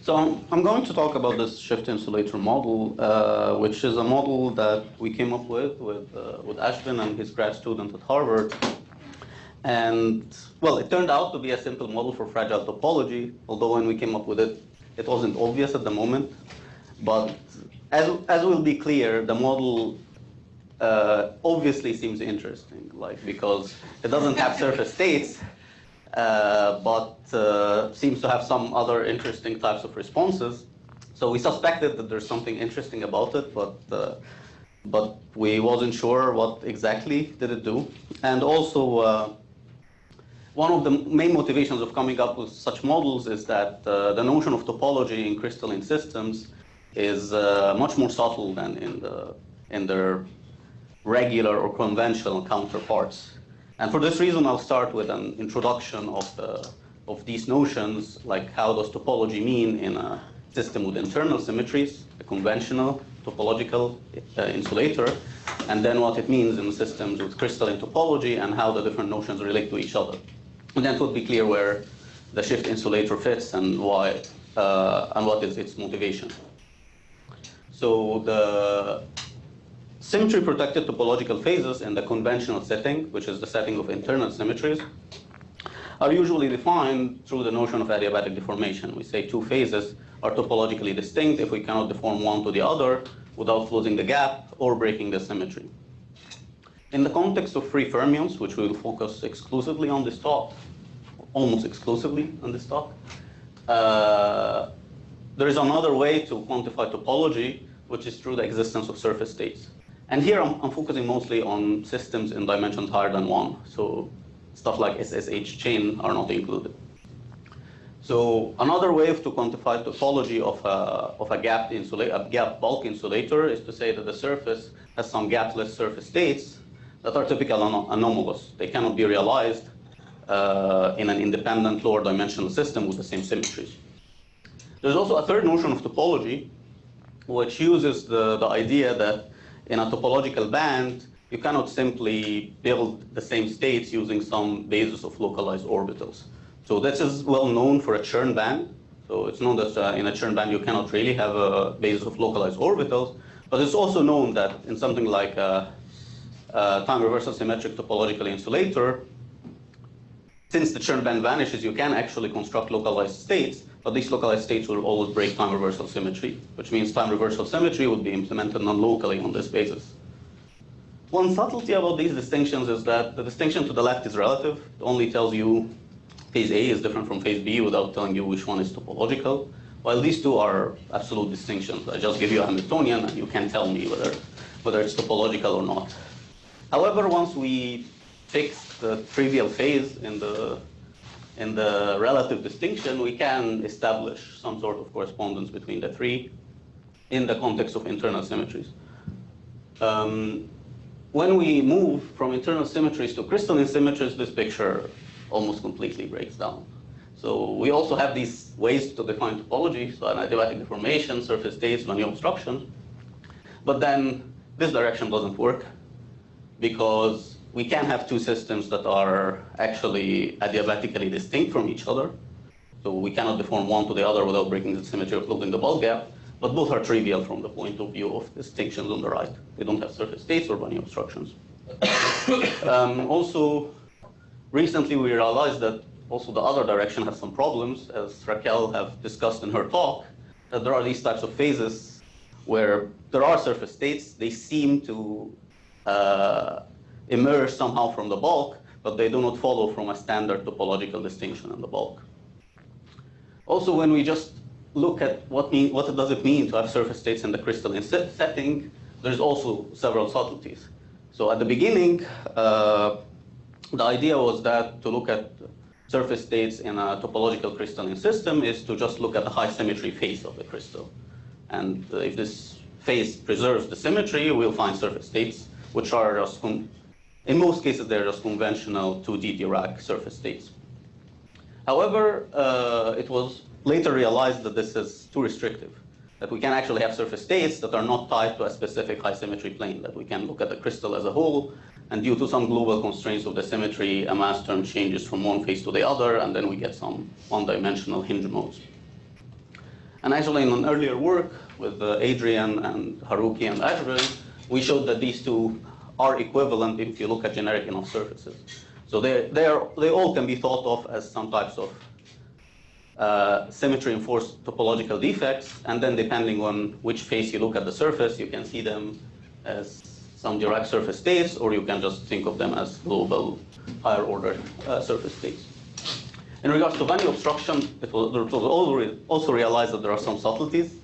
So I'm going to talk about this shift insulator model, which is a model that we came up with Ashvin and his grad student at Harvard. And, well, it turned out to be a simple model for fragile topology, although when we came up with it, it wasn't obvious at the moment. But as will be clear, the model obviously seems interesting, because it doesn't have surface states, but seems to have some other interesting types of responses. So we suspected that there's something interesting about it, but we wasn't sure what exactly did it do. And also, one of the main motivations of coming up with such models is that the notion of topology in crystalline systems is much more subtle than in their regular or conventional counterparts. And for this reason, I'll start with an introduction of these notions, like how does topology mean in a system with internal symmetries, a conventional topological insulator, and then what it means in systems with crystalline topology and how the different notions relate to each other. And then it would be clear where the shift insulator fits and why, and what is its motivation. So the symmetry-protected topological phases in the conventional setting, which is the setting of internal symmetries, are usually defined through the notion of adiabatic deformation. We say two phases are topologically distinct if we cannot deform one to the other without closing the gap or breaking the symmetry. In the context of free fermions, which we will focus exclusively on this talk, almost exclusively on this talk, there is another way to quantify topology, which is through the existence of surface states. And here I'm focusing mostly on systems in dimensions higher than 1. So stuff like SSH chain are not included. So another way to quantify topology of a gap bulk insulator is to say that the surface has some gapless surface states that are typically anomalous. They cannot be realized in an independent lower dimensional system with the same symmetries. There's also a third notion of topology, which uses the idea that in a topological band, you cannot simply build the same states using some basis of localized orbitals. So this is well known for a Chern band. So it's known that in a Chern band, you cannot really have a basis of localized orbitals. But it's also known that in something like a time reversal symmetric topological insulator, since the Chern band vanishes, you can actually construct localized states, but these localized states will always break time reversal symmetry, which means time reversal symmetry would be implemented non-locally on this basis. One subtlety about these distinctions is that the distinction to the left is relative. It only tells you phase A is different from phase B without telling you which one is topological, while these two are absolute distinctions. I just give you a Hamiltonian and you can tell me whether it's topological or not. However, once we fix the trivial phase in the relative distinction, we can establish some sort of correspondence between the three in the context of internal symmetries. When we move from internal symmetries to crystalline symmetries, this picture almost completely breaks down. So we also have these ways to define topology, so an adiabatic deformation, surface states, linear obstructions. But then this direction doesn't work because we can have two systems that are actually adiabatically distinct from each other. So we cannot deform one to the other without breaking the symmetry or closing the bulk gap, but both are trivial from the point of view of distinctions on the right. They don't have surface states or linear obstructions. Also, recently we realized that also the other direction has some problems, as Raquel have discussed in her talk, that there are these types of phases where there are surface states. They seem to emerge somehow from the bulk, but they do not follow from a standard topological distinction in the bulk. Also, when we just look at what does it mean to have surface states in the crystalline setting, there's also several subtleties. So at the beginning, the idea was that to look at surface states in a topological crystalline system is to just look at the high symmetry phase of the crystal. And if this phase preserves the symmetry, we'll find surface states, which are just, in most cases, they're just conventional 2D Dirac surface states. However, it was later realized that this is too restrictive, that we can actually have surface states that are not tied to a specific high symmetry plane, that we can look at the crystal as a whole, and due to some global constraints of the symmetry, a mass term changes from one phase to the other, and then we get some one-dimensional hinge modes. And actually, in an earlier work with Adrian and Haruki and Ashburn, we showed that these two are equivalent if you look at generic enough surfaces. So they all can be thought of as some types of symmetry-enforced topological defects, and then depending on which face you look at the surface, you can see them as some derived surface states, or you can just think of them as global higher-order surface states. In regards to value obstruction, it was also realized that there are some subtleties.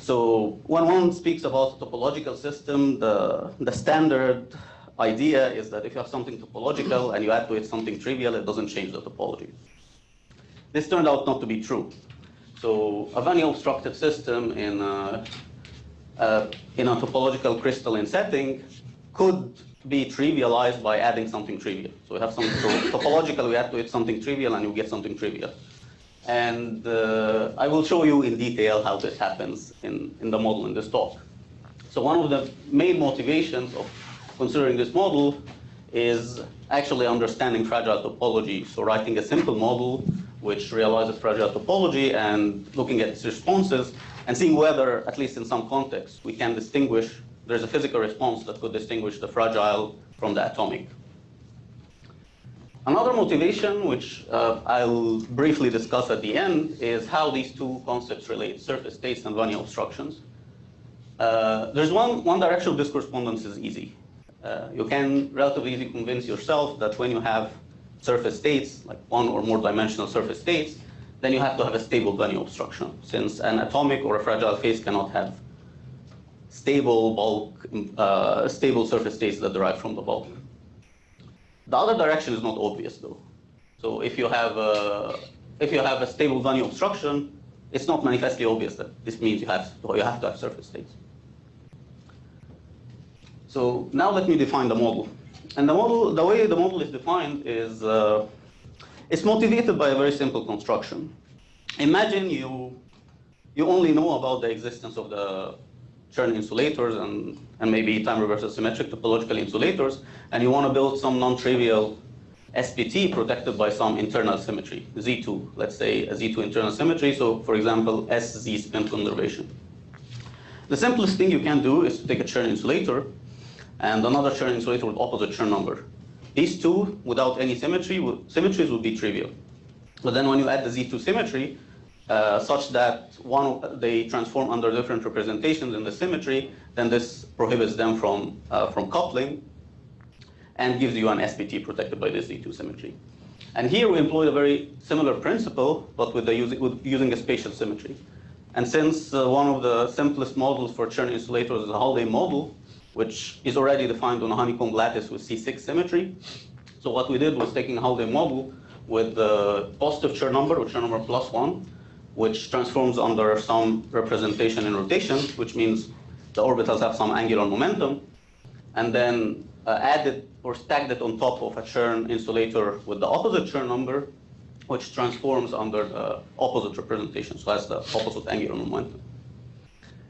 So when one speaks about a topological system, the standard idea is that if you have something topological and you add to it something trivial, it doesn't change the topology. This turned out not to be true. So a Vanni obstructed system in a topological crystalline setting could be trivialized by adding something trivial. So we have some topological, we add to it something trivial, and you get something trivial. And I will show you in detail how this happens in the model in this talk. So one of the main motivations of considering this model is actually understanding fragile topology. So writing a simple model which realizes fragile topology and looking at its responses and seeing whether, at least in some contexts, we can distinguish, there's a physical response that could distinguish the fragile from the atomic. Another motivation, which I'll briefly discuss at the end, is how these two concepts relate, surface states and Vanni obstructions. There's one directional disk correspondence is easy. You can relatively easily convince yourself that when you have surface states, like one or more dimensional surface states, then you have to have a stable Vanni obstruction, since an atomic or a fragile phase cannot have stable bulk, stable surface states that derive from the bulk. The other direction is not obvious, though. So if you have a stable Vanni obstruction, it's not manifestly obvious that this means you have to have surface states. So now let me define the model. And the way the model is defined is it's motivated by a very simple construction. Imagine you only know about the existence of the Chern insulators and maybe time reversal symmetric topological insulators, and you want to build some non-trivial SPT protected by some internal symmetry, Z2, let's say a Z2 internal symmetry, so for example, SZ spin conservation. The simplest thing you can do is to take a Chern insulator and another Chern insulator with opposite Chern number. These two, without any symmetries would be trivial. But then when you add the Z2 symmetry, such that they transform under different representations in the symmetry, then this prohibits them from coupling and gives you an SPT protected by this Z2 symmetry. And here we employ a very similar principle, but with using a spatial symmetry. And since one of the simplest models for Chern insulators is a Haldane model, which is already defined on a honeycomb lattice with C6 symmetry. So what we did was taking a Haldane model with the positive Chern number, with Chern number +1, which transforms under some representation in rotation, which means the orbitals have some angular momentum, and then added or stacked it on top of a Chern insulator with the opposite Chern number, which transforms under the opposite representation, so has the opposite angular momentum.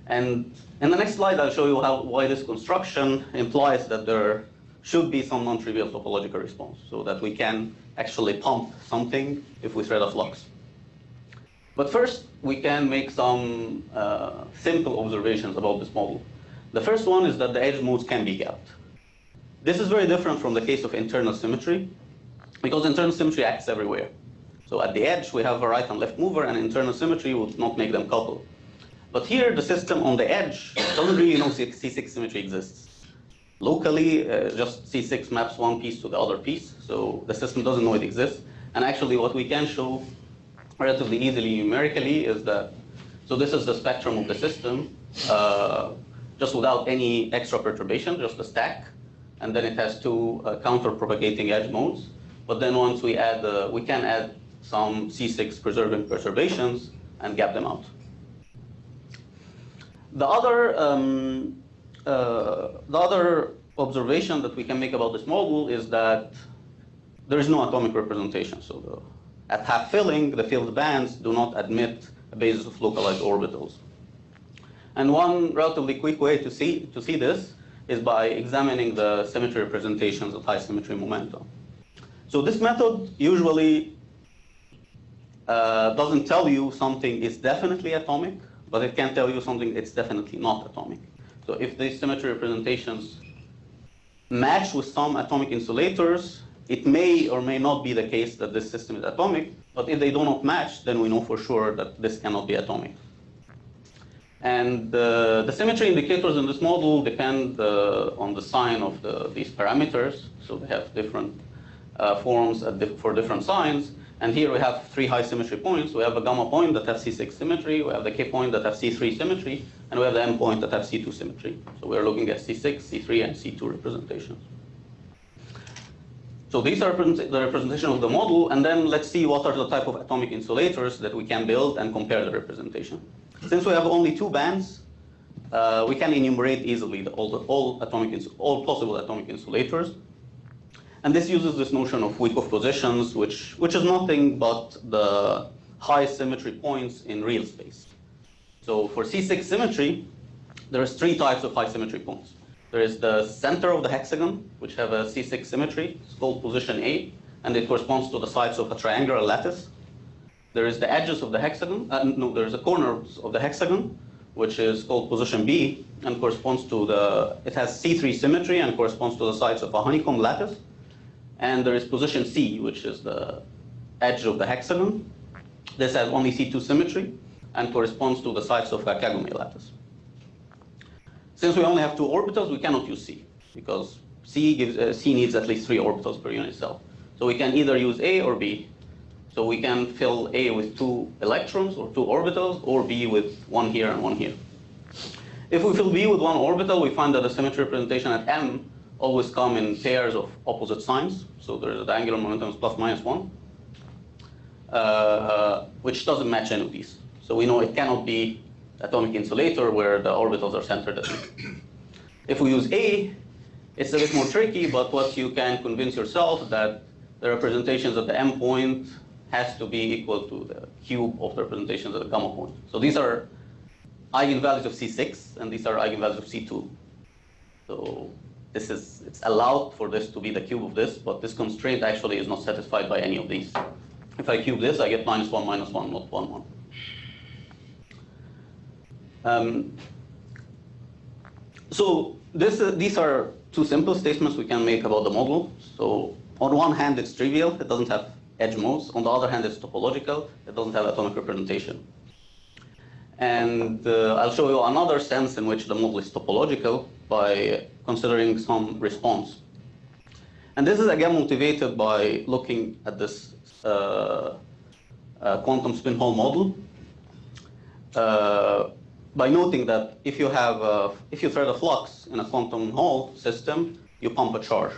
And in the next slide, I'll show you why this construction implies that there should be some non-trivial topological response, so that we can actually pump something if we thread a flux. But first, we can make some simple observations about this model. The first one is that the edge modes can be gapped. This is very different from the case of internal symmetry, because internal symmetry acts everywhere. So at the edge, we have a right and left mover, and internal symmetry would not make them couple. But here, the system on the edge doesn't really know C6 symmetry exists. Locally, just C6 maps one piece to the other piece, so the system doesn't know it exists. And actually, what we can show relatively easily numerically is that, so this is the spectrum of the system, just without any extra perturbation, just a stack. And then it has two counter-propagating edge modes. But then once we add, we can add some C6 preserving perturbations and gap them out. The other observation that we can make about this model is that there is no atomic representation. So at half filling, the filled bands do not admit a basis of localized orbitals. And one relatively quick way to see this is by examining the symmetry representations of high symmetry momentum. So this method usually doesn't tell you something is definitely atomic, but it can tell you something it's definitely not atomic. So if these symmetry representations match with some atomic insulators, it may or may not be the case that this system is atomic, but if they do not match, then we know for sure that this cannot be atomic. And the symmetry indicators in this model depend on the sign of these parameters. So they have different forms for different signs. And here we have 3 high symmetry points. We have a gamma point that has C6 symmetry, we have the K point that has C3 symmetry, and we have the M point that has C2 symmetry. So we're looking at C6, C3, and C2 representations. So these are the representation of the model, and then let's see what are the type of atomic insulators that we can build and compare the representation. Since we have only 2 bands, we can enumerate easily all possible atomic insulators. And this uses this notion of Wyckoff positions, which is nothing but the high symmetry points in real space. So for C6 symmetry, there's 3 types of high symmetry points. There is the center of the hexagon, which have a C6 symmetry. It's called position A, and it corresponds to the sides of a triangular lattice. There is the edges of the hexagon. There's the corners of the hexagon, which is called position B, and corresponds to it has C3 symmetry and corresponds to the sides of a honeycomb lattice. And there is position C, which is the edge of the hexagon. This has only C2 symmetry and corresponds to the sides of a Kagome lattice. Since we only have 2 orbitals, we cannot use C, because C needs at least 3 orbitals per unit cell. So we can either use A or B. So we can fill A with 2 electrons or 2 orbitals, or B with 1 here and 1 here. If we fill B with 1 orbital, we find that the symmetry representation at M always come in pairs of opposite signs. So the angular momentum is plus minus 1, which doesn't match any of these. So we know it cannot be atomic insulator where the orbitals are centered at least. If we use A, it's a bit more tricky, but what you can convince yourself that the representations at the M point has to be equal to the cube of the representations at the gamma point. So these are eigenvalues of C6, and these are eigenvalues of C2. So it's allowed for this to be the cube of this, but this constraint actually is not satisfied by any of these. If I cube this, I get -1, -1, not 1, 1. So these are 2 simple statements we can make about the model. So on one hand, it's trivial. It doesn't have edge modes. On the other hand, it's topological. It doesn't have atomic representation. And I'll show you another sense in which the model is topological by considering some response. And this is again motivated by looking at this quantum spin Hall model. By noting that if you thread a flux in a quantum Hall system, you pump a charge.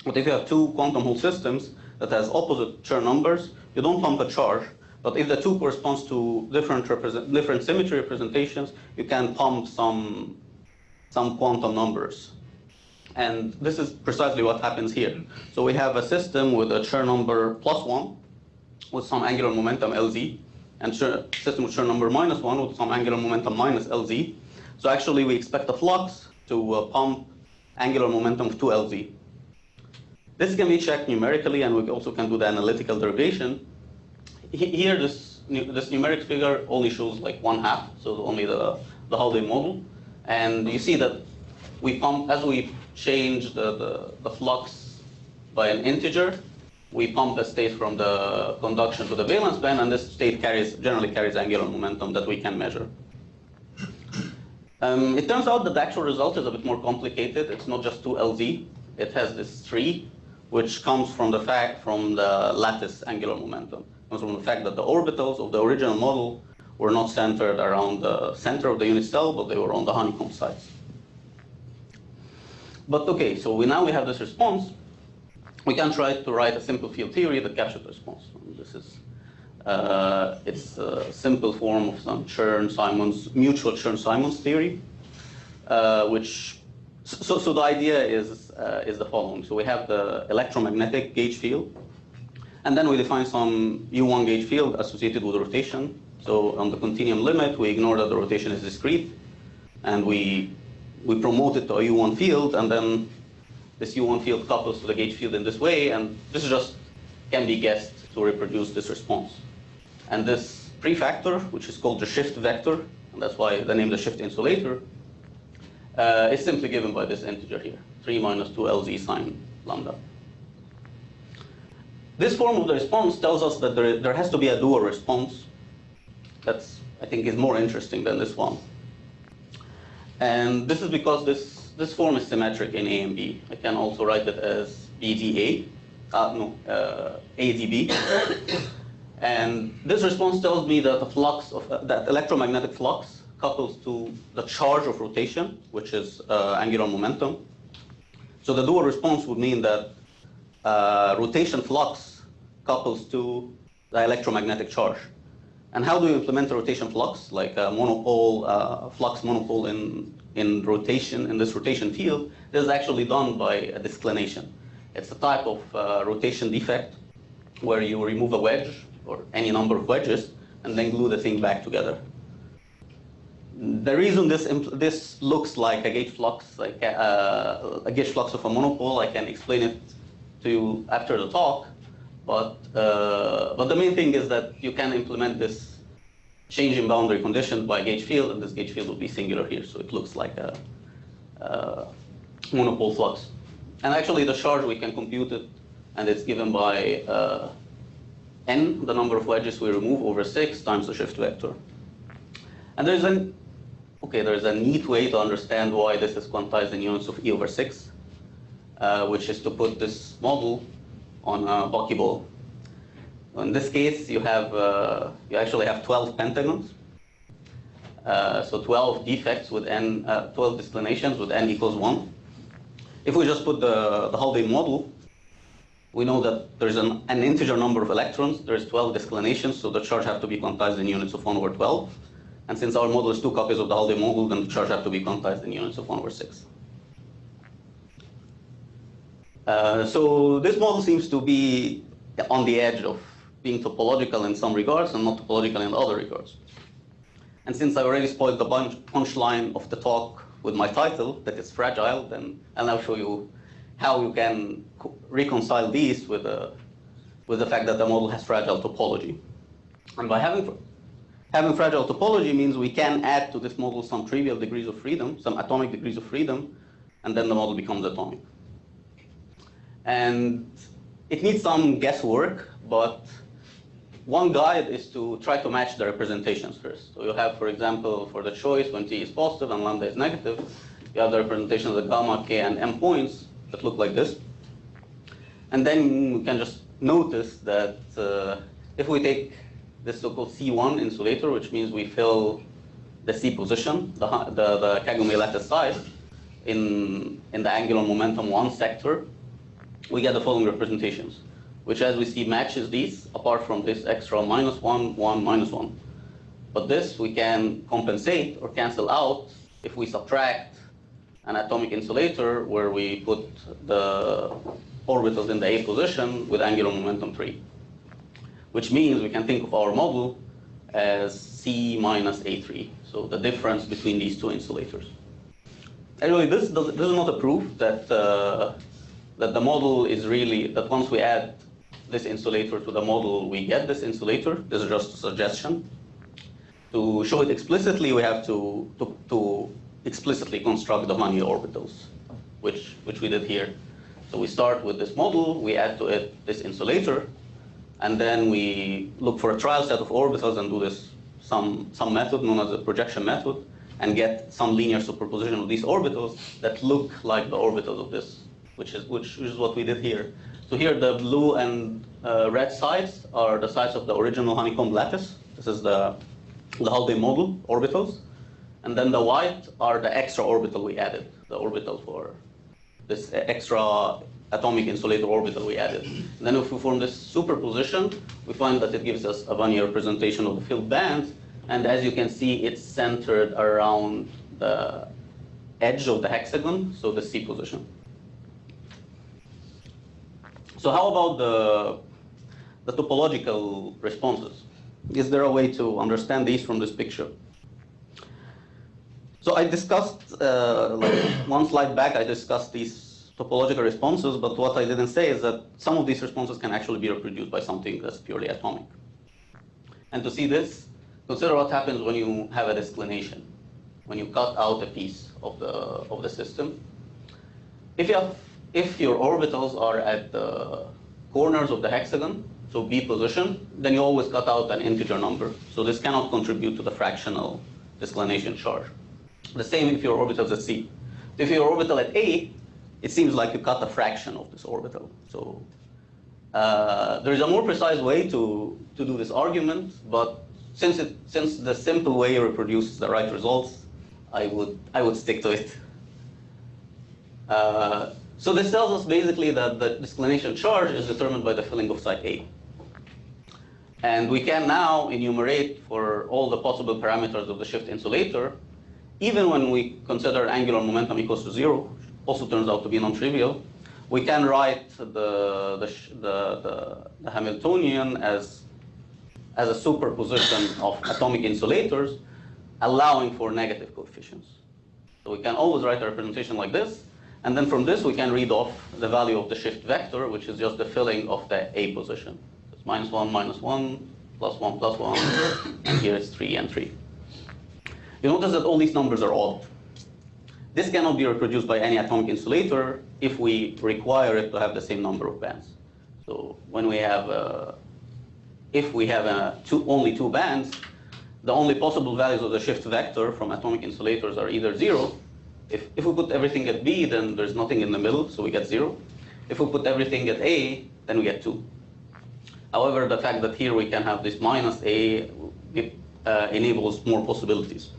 But if you have 2 quantum Hall systems that has opposite Chern numbers, you don't pump a charge. But if the 2 corresponds to different symmetry representations, you can pump some quantum numbers. And this is precisely what happens here. So we have a system with a Chern number +1 with some angular momentum Lz, and system with Chern number -1 with some angular momentum -Lz. So actually we expect the flux to pump angular momentum of 2Lz. This can be checked numerically, and we also can do the analytical derivation. Here, this numeric figure only shows like 1/2, so only the Haldane model. And you see that we pump, as we change the flux by an integer, we pump the state from the conduction to the valence band, and this state generally carries angular momentum that we can measure. It turns out that the actual result is a bit more complicated. It's not just 2Lz. It has this 3, which comes from the lattice angular momentum. It comes from the fact that the orbitals of the original model were not centered around the center of the unit cell, but they were on the honeycomb sides. But okay, so now we have this response. We can try to write a simple field theory that captures the response. This is it's a simple form of some mutual Chern-Simons theory, So the idea is the following. So we have the electromagnetic gauge field, and then we define some U1 gauge field associated with rotation. So on the continuum limit, we ignore that the rotation is discrete, and we promote it to a U1 field, and then this U1 field couples to the gauge field in this way, and this just can be guessed to reproduce this response. And this prefactor, which is called the shift vector, and that's why the name is the shift insulator, is simply given by this integer here, 3 minus 2 LZ sine lambda. This form of the response tells us that there has to be a dual response. That's, I think, is more interesting than this one. And this is because this form is symmetric in A and B. I can also write it as BDA, ADB. And this response tells me that the flux of that electromagnetic flux couples to the charge of rotation, which is angular momentum. So the dual response would mean that rotation flux couples to the electromagnetic charge. And how do you implement a rotation flux, like a monopole, flux monopole in rotation, in this rotation field? This is actually done by a disclination. It's a type of rotation defect where you remove a wedge or any number of wedges and then glue the thing back together. The reason this looks like a gauge flux, like a gauge flux of a monopole, I can explain it to you after the talk. But the main thing is that you can implement this change in boundary conditions by gauge field, and this gauge field will be singular here, so it looks like a monopole flux. And actually, the charge we can compute it, and it's given by n, the number of wedges we remove, over 6 times the shift vector. And there's a neat way to understand why this is quantized in units of e over 6, which is to put this model on a buckyball. In this case, you actually have 12 pentagons. So 12 defects with n, 12 disclinations with n equals 1. If we just put the Haldane model, we know that there's an integer number of electrons. There's 12 disclinations, so the charge have to be quantized in units of 1 over 12. And since our model is 2 copies of the Haldane model, then the charge have to be quantized in units of 1 over 6. So this model seems to be on the edge of being topological in some regards and not topological in other regards. And since I already spoiled the punchline of the talk with my title, that it's fragile, then I'll now show you how you can reconcile these with the fact that the model has fragile topology. And by having fragile topology means we can add to this model some trivial degrees of freedom, some atomic degrees of freedom, and then the model becomes atomic. And it needs some guesswork, but one guide is to try to match the representations first. So you have, for example, for the choice when t is positive and lambda is negative, you have the representations of gamma, k, and m points that look like this. And then we can just notice that if we take this so-called C1 insulator, which means we fill the C position, the Kagome lattice size, in the angular momentum 1 sector, we get the following representations, which as we see matches these, apart from this extra -1, 1, -1. But this we can compensate or cancel out if we subtract an atomic insulator where we put the orbitals in the A position with angular momentum 3, which means we can think of our model as C minus A3, so the difference between these two insulators. Anyway, this is not a proof that that the model is really, that once we add this insulator to the model, we get this insulator. This is just a suggestion. To show it explicitly, we have to explicitly construct the Wannier orbitals, which we did here. So we start with this model, we add to it this insulator, and then we look for a trial set of orbitals and do this some method known as the projection method, and get some linear superposition of these orbitals that look like the orbitals of this, which is what we did here. So here the blue and red sides are the sides of the original honeycomb lattice. This is the Haldane model orbitals. And then the white are the extra orbital we added, the orbital for this extra atomic insulator orbital we added. And then if we form this superposition, we find that it gives us a Wannier representation of the field band. And as you can see, it's centered around the edge of the hexagon, so the C position. So how about the topological responses? Is there a way to understand these from this picture? So I discussed, like one slide back, I discussed these topological responses, but what I didn't say is that some of these responses can actually be reproduced by something that's purely atomic. And to see this, consider what happens when you have a disclination, when you cut out a piece of the system. If your orbitals are at the corners of the hexagon, so B position, then you always cut out an integer number. So this cannot contribute to the fractional disclination charge. The same if your orbital is at C. If your orbital at A, it seems like you cut a fraction of this orbital. So there is a more precise way to do this argument, but since the simple way reproduces the right results, I would stick to it. So this tells us basically that the disclination charge is determined by the filling of site A. And we can now enumerate for all the possible parameters of the shift insulator, even when we consider angular momentum equals to 0, also turns out to be non-trivial. We can write the Hamiltonian as a superposition of atomic insulators, allowing for negative coefficients. So we can always write a representation like this, and then from this we can read off the value of the shift vector, which is just the filling of the A position. So it's -1, -1, +1, +1, and here it's 3 and 3. You notice that all these numbers are odd. This cannot be reproduced by any atomic insulator if we require it to have the same number of bands. So when we have, if we have only 2 bands, the only possible values of the shift vector from atomic insulators are either 0. If we put everything at B, then there's nothing in the middle, so we get 0. If we put everything at A, then we get 2. However, the fact that here we can have this -A enables more possibilities.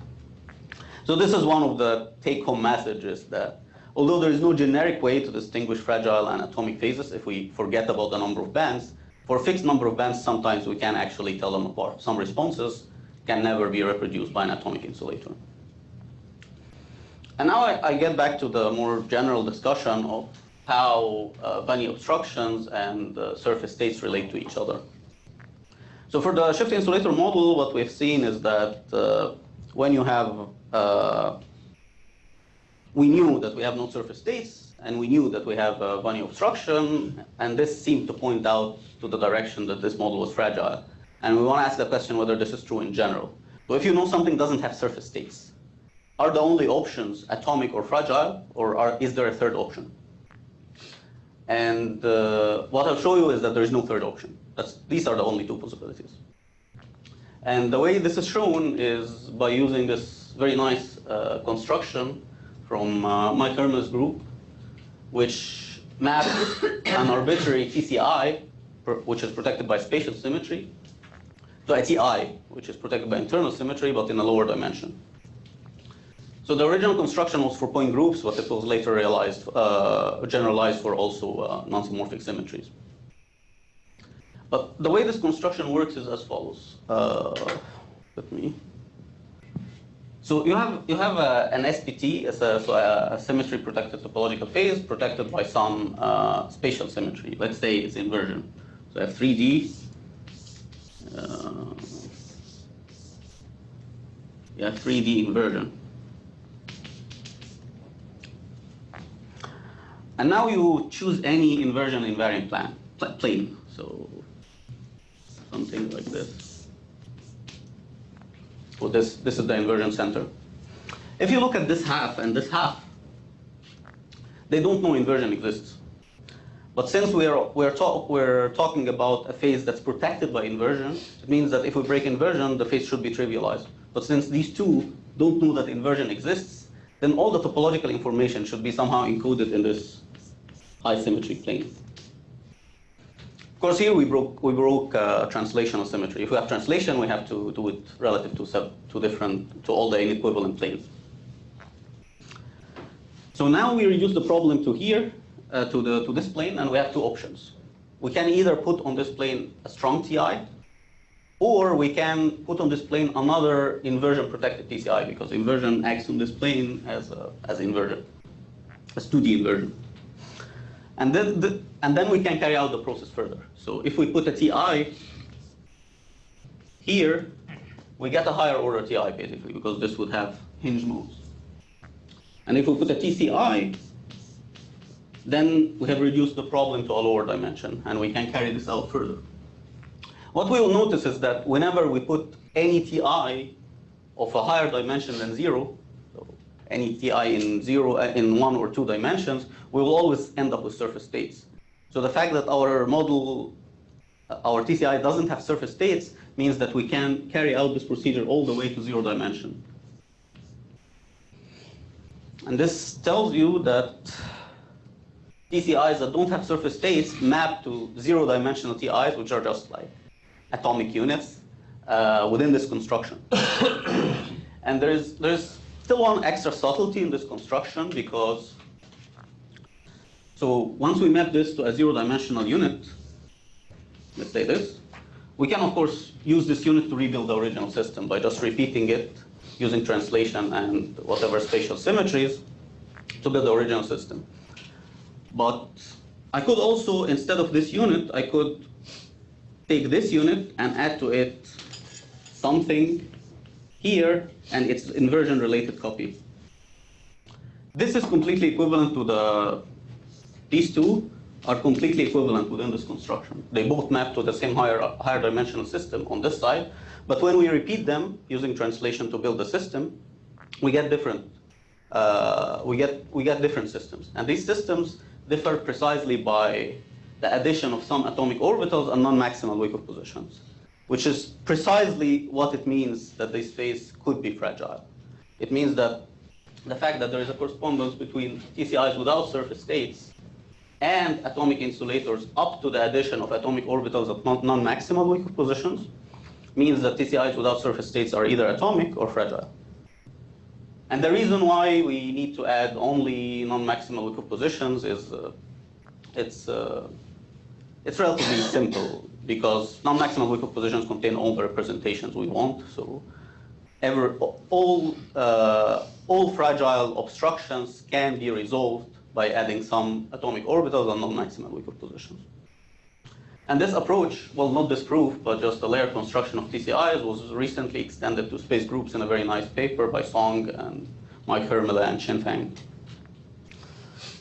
So this is one of the take-home messages, that although there is no generic way to distinguish fragile and atomic phases if we forget about the number of bands, for a fixed number of bands, sometimes we can actually tell them apart. Some responses can never be reproduced by an atomic insulator. And now I get back to the more general discussion of how Bunny obstructions and surface states relate to each other. So for the shift insulator model, what we've seen is that when you have, we knew that we have no surface states, and we knew that we have a Bunny obstruction, and this seemed to point out to the direction that this model was fragile. And we want to ask the question whether this is true in general. So if you know something doesn't have surface states, are the only options atomic or fragile, or is there a third option? And what I'll show you is that there is no third option. These are the only 2 possibilities. And the way this is shown is by using this very nice construction from Mike Hermes' group, which maps an arbitrary TCI, which is protected by spatial symmetry, to a TI, which is protected by internal symmetry, but in a lower dimension. So the original construction was for point groups, but it was later generalized for also non-symmorphic symmetries. But the way this construction works is as follows. So you have an SPT, so a symmetry protected topological phase protected by some spatial symmetry. Let's say it's inversion. So I have 3D. You have 3D inversion. And now you choose any inversion invariant plane. So something like this. So this is the inversion center. If you look at this half and this half, they don't know inversion exists. But since we're talking about a phase that's protected by inversion, it means that if we break inversion, the phase should be trivialized. But since these two don't know that inversion exists, then all the topological information should be somehow encoded in this high symmetry plane. Of course, here we broke translational symmetry. If we have translation, we have to do it relative to all the inequivalent planes. So now we reduce the problem to here, to this plane, and we have 2 options. We can either put on this plane a strong TI, or we can put on this plane another inversion protected TCI, because inversion acts on this plane as inversion, as 2D inversion. And then we can carry out the process further. So if we put a TI here, we get a higher order TI basically, because this would have hinge modes. And if we put a TCI, then we have reduced the problem to a lower dimension, and we can carry this out further. What we will notice is that whenever we put any Ti of a higher dimension than 0, so any Ti in 0, in 1 or 2 dimensions, we will always end up with surface states. So the fact that our model, our TCI doesn't have surface states means that we can carry out this procedure all the way to 0 dimension. And this tells you that TCIs that don't have surface states map to 0-dimensional TIs, which are just like atomic units within this construction. And there's still one extra subtlety in this construction, because so once we map this to a 0-dimensional unit, let's say this, we can of course use this unit to rebuild the original system by just repeating it using translation and whatever spatial symmetries to build the original system. But I could also, instead of this unit, I could take this unit and add to it something here and its inversion related copy. This is completely equivalent to these two are completely equivalent within this construction. They both map to the same higher dimensional system on this side, but when we repeat them using translation to build the system, we get different different systems. And these systems differ precisely by the addition of some atomic orbitals and non-maximal Wyckoff positions, which is precisely what it means that this space could be fragile. It means that the fact that there is a correspondence between TCIs without surface states and atomic insulators up to the addition of atomic orbitals of non-maximal Wyckoff positions means that TCIs without surface states are either atomic or fragile. And the reason why we need to add only non-maximal Wyckoff positions is it's relatively simple, because non-maximal Wyckoff positions contain all the representations we want. So all fragile obstructions can be resolved by adding some atomic orbitals and non-maximal Wyckoff positions. And this approach, well, not this proof, but just the layer construction of TCIs was recently extended to space groups in a very nice paper by Song and Mike Hermele and Chen Fang.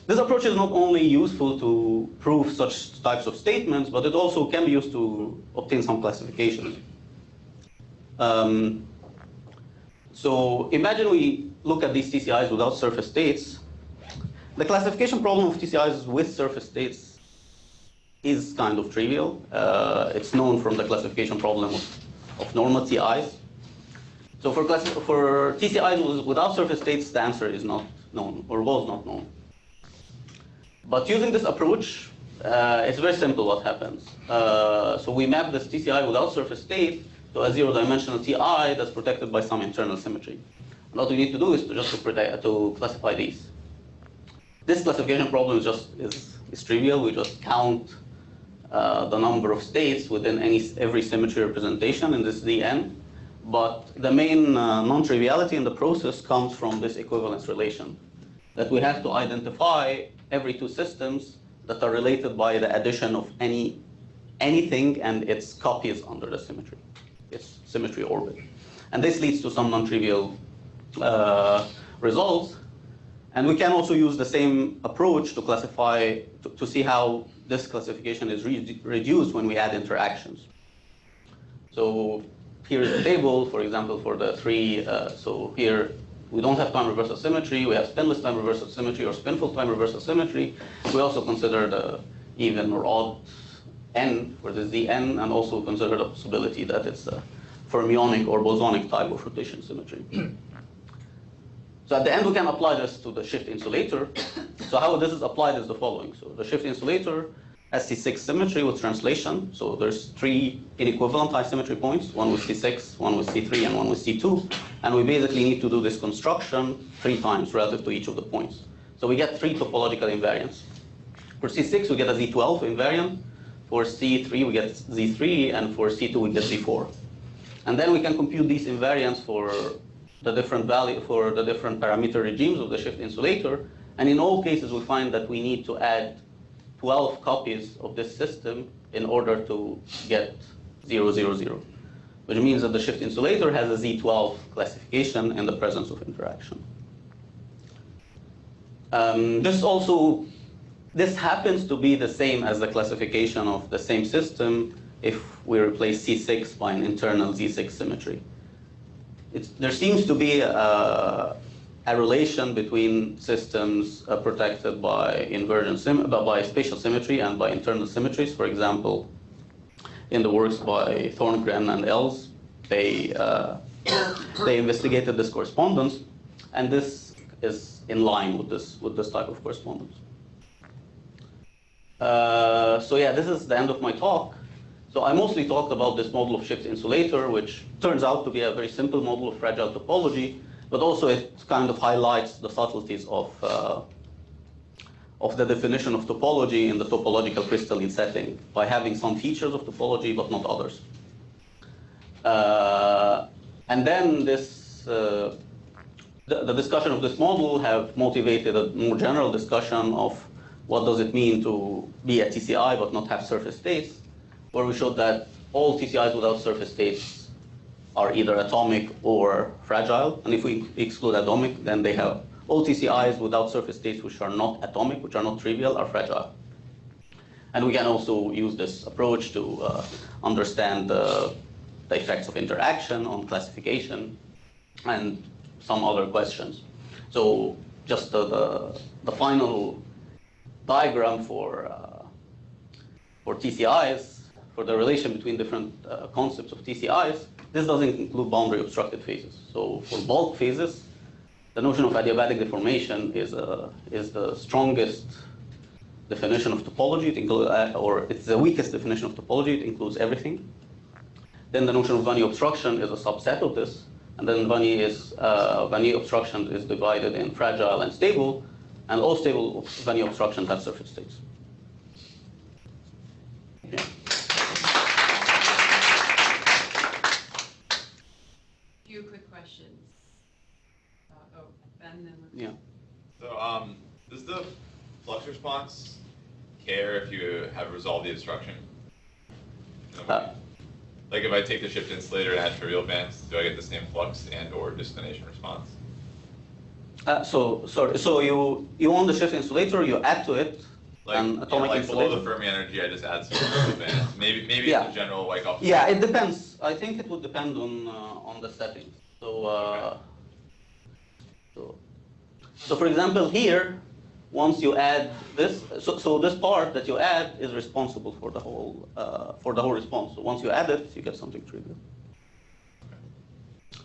This approach is not only useful to prove such types of statements, but it also can be used to obtain some classifications. So imagine we look at these TCIs without surface states. The classification problem of TCIs with surface states is kind of trivial. It's known from the classification problem of normal TIs. So for TCIs without surface states, the answer is not known, or was not known. But using this approach, it's very simple what happens. So we map this TCI without surface state to a 0-dimensional TI that's protected by some internal symmetry. And what we need to do is to classify these. This classification problem is trivial. We just count the number of states within every symmetry representation in this Zn. But the main non-triviality in the process comes from this equivalence relation, that we have to identify every two systems that are related by the addition of anything and its copies under the symmetry, its symmetry orbit. And this leads to some non-trivial results. And we can also use the same approach to classify, to see how this classification is reduced when we add interactions. So here is the table, for example, for the three. So here we don't have time reversal symmetry. We have spinless time reversal symmetry or spinful time reversal symmetry. We also consider the even or odd n for the Zn, and also consider the possibility that it's a fermionic or bosonic type of rotation symmetry. So at the end, we can apply this to the shift insulator. So how this is applied is the following. So the shift insulator has C6 symmetry with translation. So there's three inequivalent high symmetry points, one with C6, one with C3, and one with C2. And we basically need to do this construction 3 times relative to each of the points. So we get 3 topological invariants. For C6, we get a Z12 invariant. For C3, we get Z3. And for C2, we get Z4. And then we can compute these invariants for the different value, for the different parameter regimes of the shift insulator. And in all cases, we find that we need to add 12 copies of this system in order to get 0, 0, 0, which means that the shift insulator has a Z12 classification in the presence of interaction. This happens to be the same as the classification of the same system if we replace C6 by an internal Z6 symmetry. There seems to be a relation between systems protected by by spatial symmetry and by internal symmetries. For example, in the works by Thorngren and Els, they investigated this correspondence, and this is in line with this type of correspondence. So yeah, this is the end of my talk. So I mostly talked about this model of shift insulator, which turns out to be a very simple model of fragile topology, but also it kind of highlights the subtleties of the definition of topology in the topological crystalline setting by having some features of topology but not others. And then the discussion of this model have motivated a more general discussion of what does it mean to be a TCI but not have surface states, where we showed that all TCIs without surface states are either atomic or fragile. And if we exclude atomic, then they have all TCIs without surface states which are not atomic, which are not trivial, are fragile. And we can also use this approach to understand the effects of interaction on classification and some other questions. So just the final diagram for TCIs, for the relation between different concepts of TCIs, this doesn't include boundary obstructed phases. So for bulk phases, the notion of adiabatic deformation is the strongest definition of topology. Or it's the weakest definition of topology. It includes everything. Then the notion of Vannier obstruction is a subset of this. And then Vannier obstruction is divided in fragile and stable. And all stable Vannier obstructions have surface states. Yeah. Few quick questions. Ben, then yeah. So, does the flux response care if you have resolved the obstruction? Like if I take the shift insulator and add trivial bands, do I get the same flux and/or disclination response? So you own the shift insulator, you add to it an atomic like insulator. below the Fermi energy, I just add some trivial bands. Maybe Yeah. it's a general Wyckoff. Yeah, it depends. I think it would depend on the settings. So, so for example, here, once you add this, so this part that you add is responsible for the whole response. So once you add it, you get something trivial.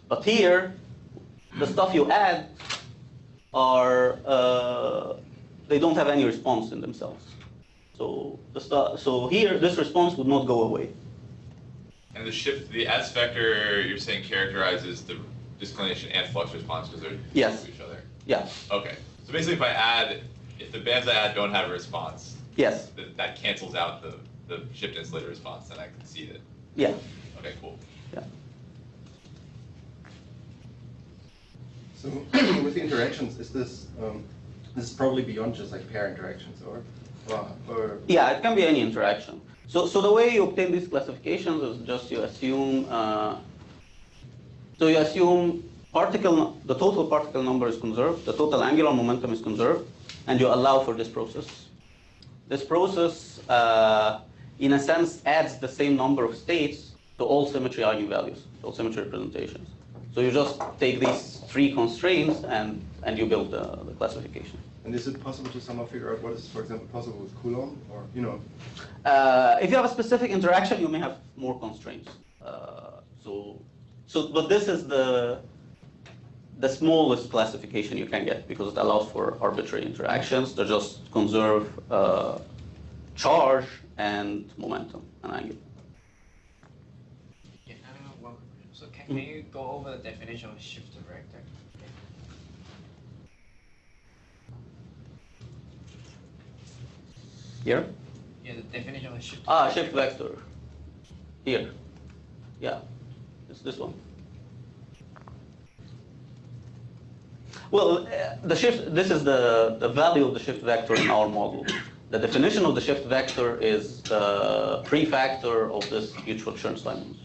But here, the stuff you add are they don't have any response in themselves. So here, this response would not go away. And the S vector you're saying characterizes the disclination and flux response because they're Yes. to each other. Yeah. Okay. So basically, if the bands I add don't have a response, Yes. that cancels out the shift insulator response, then I concede it. Yeah. Okay, cool. Yeah. So with the interactions, is this is probably beyond just like pair interactions, or Yeah, it can be any interaction. So the way you obtain these classifications is just you assume. So you assume the total particle number is conserved, the total angular momentum is conserved, and you allow for this process. This process, in a sense, adds the same number of states to all symmetry eigenvalues, all symmetry representations. So you just take these three constraints and you build the classification. And is it possible to somehow figure out what is, for example, possible with Coulomb, or If you have a specific interaction, you may have more constraints. But this is the smallest classification you can get because it allows for arbitrary interactions that just conserve charge and momentum and angle. Yeah, I have one question. So can you go over the definition of shift vector? Here? Yeah, the definition of shift. Shift vector. Here. Yeah, it's this one. Well, this is the value of the shift vector in our model. The definition of the shift vector is the prefactor of this mutual Chern-Simons.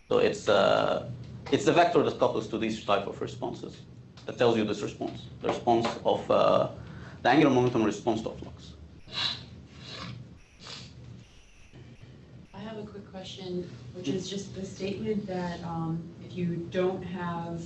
So it's the vector that couples to these type of responses that tells you this response, the response of the angular momentum response to flux. I have a quick question, which is just the statement that if you don't have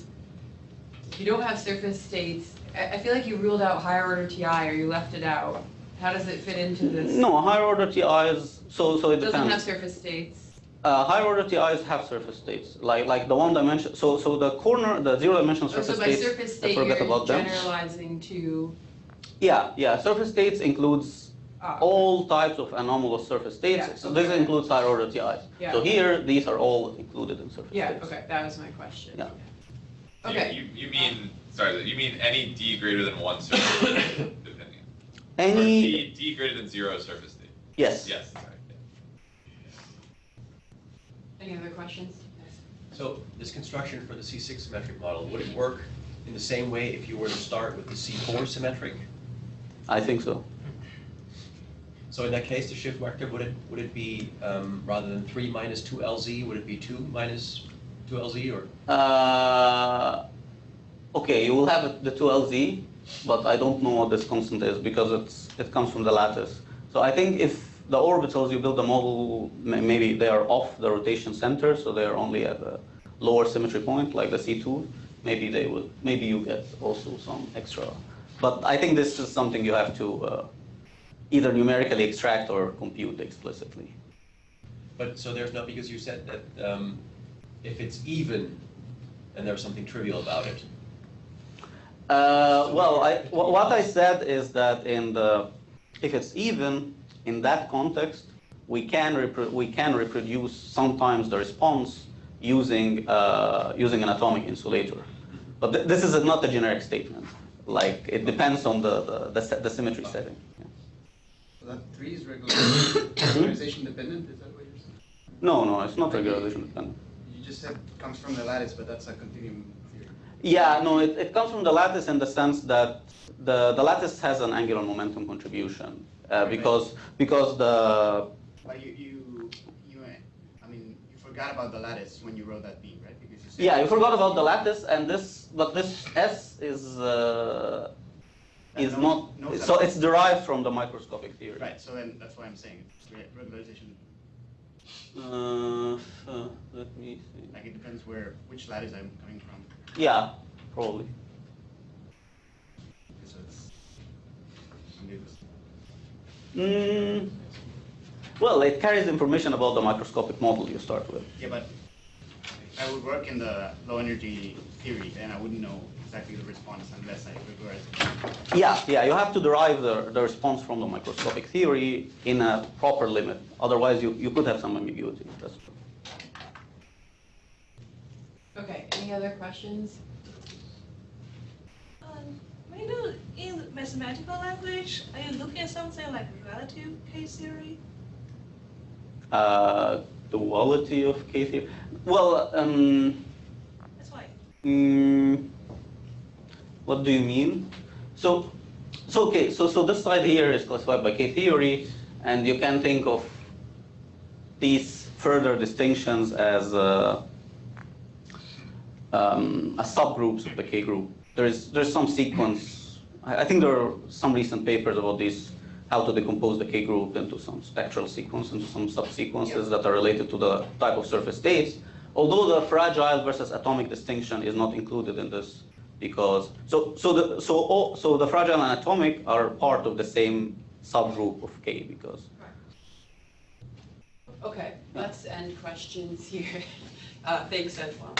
surface states, I feel like you ruled out higher order TI or you left it out. How does it fit into this? No, higher order TIs, so it Doesn't depends. have surface states. Higher order TIs have surface states, like the one dimension. So the zero dimensional Oh, surface so by states. surface state, forget you're about them. generalizing to. Yeah. Surface states includes Ah, all types of anomalous surface states. Yeah, So this okay. includes higher order TIs. Yeah. So here, these are all included in surface Yeah, states. okay, that was my question. Yeah. Okay. You mean, sorry, you mean any D greater than 1 surface state, depending. Or Any? D greater than 0 surface state. Yes. Yes, sorry. Any other questions? So this construction for the C6 symmetric model, would it work in the same way if you were to start with the C4 symmetric? I think so. So in that case, the shift vector, would it be, rather than 3 minus 2LZ, would it be 2 minus 2LZ, or? Okay, you will have the 2LZ, but I don't know what this constant is because it comes from the lattice. So I think if the orbitals you build a model, maybe they are off the rotation center, so they are only at a lower symmetry point, like the C2. Maybe you get also some extra. But I think this is something you have to either numerically extract or compute explicitly. But so there's not, because you said that if it's even, then there's something trivial about it. What I said is that if it's even, in that context, we can reproduce sometimes the response using an atomic insulator. But this is not a generic statement. Like, it depends on the symmetry setting. Yeah. So that 3 is regularization dependent, is that what you're saying? No, it's not regularization dependent. You just said it comes from the lattice, but that's a continuum theory. Yeah, no, it comes from the lattice in the sense that the lattice has an angular momentum contribution because the. But I mean, you forgot about the lattice when you wrote that beam, right? Because you said. Yeah, you forgot about the lattice, but this S is not. So it's derived from the microscopic theory. Right. So then that's why I'm saying it's regularization. Let me see. Like it depends which lattice I'm coming from. Yeah, probably. So it's ambiguous. Well, it carries information about the microscopic model you start with. Yeah, but I would work in the low energy theory, then I wouldn't know exactly the response unless I regularize it. Yeah, you have to derive the response from the microscopic theory in a proper limit. Otherwise, you could have some ambiguity. That's true. Okay, any other questions? I know in mathematical language, are you looking at something like relative case theory? Duality of K theory. Well, That's why. what do you mean? So this side here is classified by K theory, and you can think of these further distinctions as subgroups of the K group. There's some sequence. I think there are some recent papers about this, how to decompose the K group into some spectral sequence, into some subsequences that are related to the type of surface states. Although the fragile versus atomic distinction is not included in this, because so the fragile and atomic are part of the same subgroup of K because. Okay, let's end questions here. Thanks, Eslam.